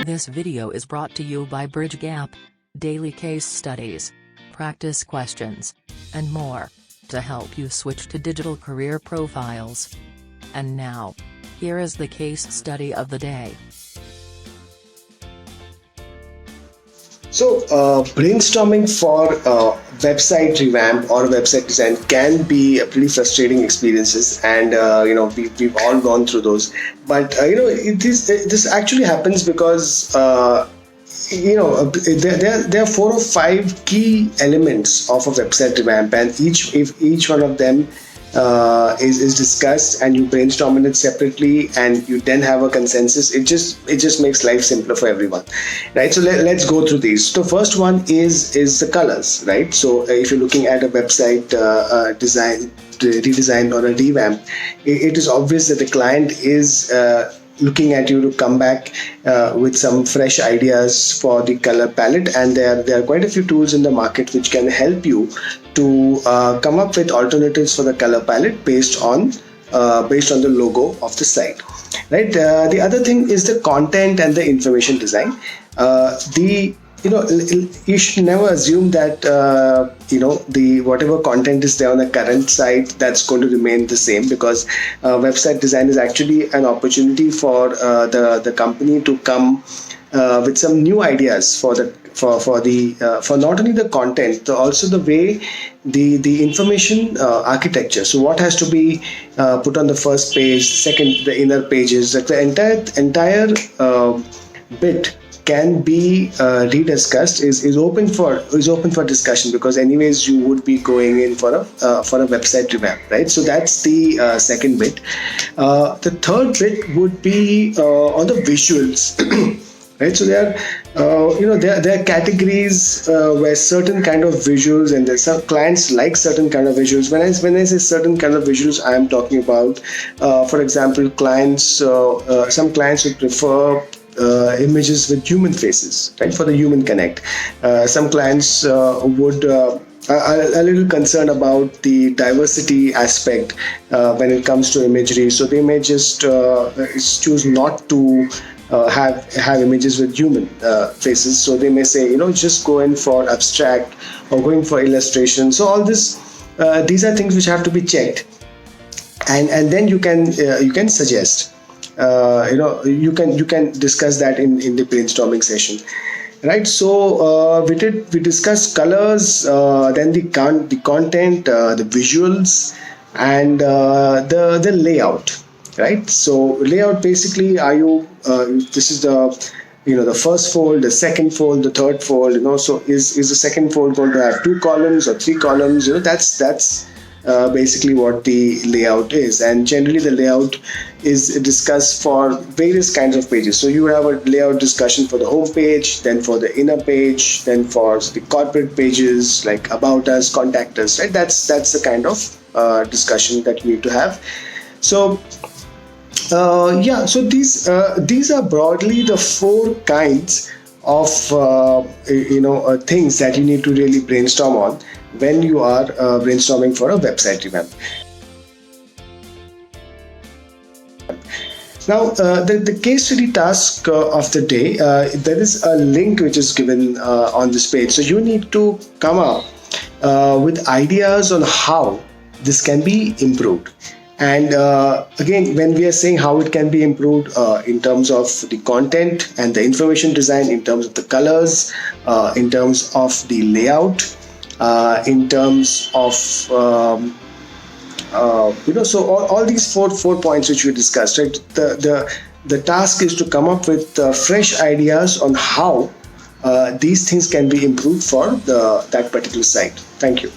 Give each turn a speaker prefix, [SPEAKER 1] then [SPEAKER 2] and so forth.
[SPEAKER 1] This video is brought to you by Gap, daily case studies, practice questions, and more, to help you switch to digital career profiles. And now, here is the case study of the day.
[SPEAKER 2] So, brainstorming for website revamp or website design can be a pretty frustrating experiences, and we've all gone through those. But this actually happens because there are 4 or 5 key elements of a website revamp, and if each one of them is discussed and you brainstorm on it separately and you then have a consensus, it just makes life simpler for everyone, right? So let's go through these. So first one is the colors, right? So if you're looking at a website redesign or a revamp, it is obvious that the client is looking at you to come back with some fresh ideas for the color palette, and there are quite a few tools in the market which can help you to come up with alternatives for the color palette based on the logo of the site, right? The other thing is the content and the information design. You should never assume that the whatever content is there on the current site, that's going to remain the same, because website design is actually an opportunity for the company to come with some new ideas for not only the content, but also the way the information architecture. So what has to be put on the first page, the inner pages, like the entire bit can be rediscussed, is open for discussion, because anyways you would be going in for a website revamp, right? So that's the second bit. The third bit would be on the visuals. Right, so there are categories where certain kind of visuals, and there's some clients like certain kind of visuals. When I say certain kind of visuals, I am talking about, for example, some clients would prefer images with human faces, right, for the human connect. Some clients would are a little concerned about the diversity aspect when it comes to imagery, so they may just choose not to have images with human faces. So they may say, just go in for abstract or going for illustration. So all this, these are things which have to be checked, and then you can suggest. You can discuss that in the brainstorming session, right? So we discussed colors, then the content, the visuals, and the layout, right? So layout, basically, this is the first fold, the second fold, the third fold. So is the second fold going to have 2 columns or 3 columns? That's basically what the layout is, and generally the layout is discussed for various kinds of pages. So you have a layout discussion for the home page, then for the inner page, then for the corporate pages like about us, contact us, right? That's the kind of discussion that you need to have. So so these are broadly the 4 kinds of things that you need to really brainstorm on when you are brainstorming for a website revamp. Now, the case study task of the day, there is a link which is given on this page. So you need to come up with ideas on how this can be improved. And again, when we are saying how it can be improved, in terms of the content and the information design, in terms of the colors, in terms of the layout, in terms of so all these four points which we discussed, right? The task is to come up with fresh ideas on how these things can be improved for that particular site. Thank you.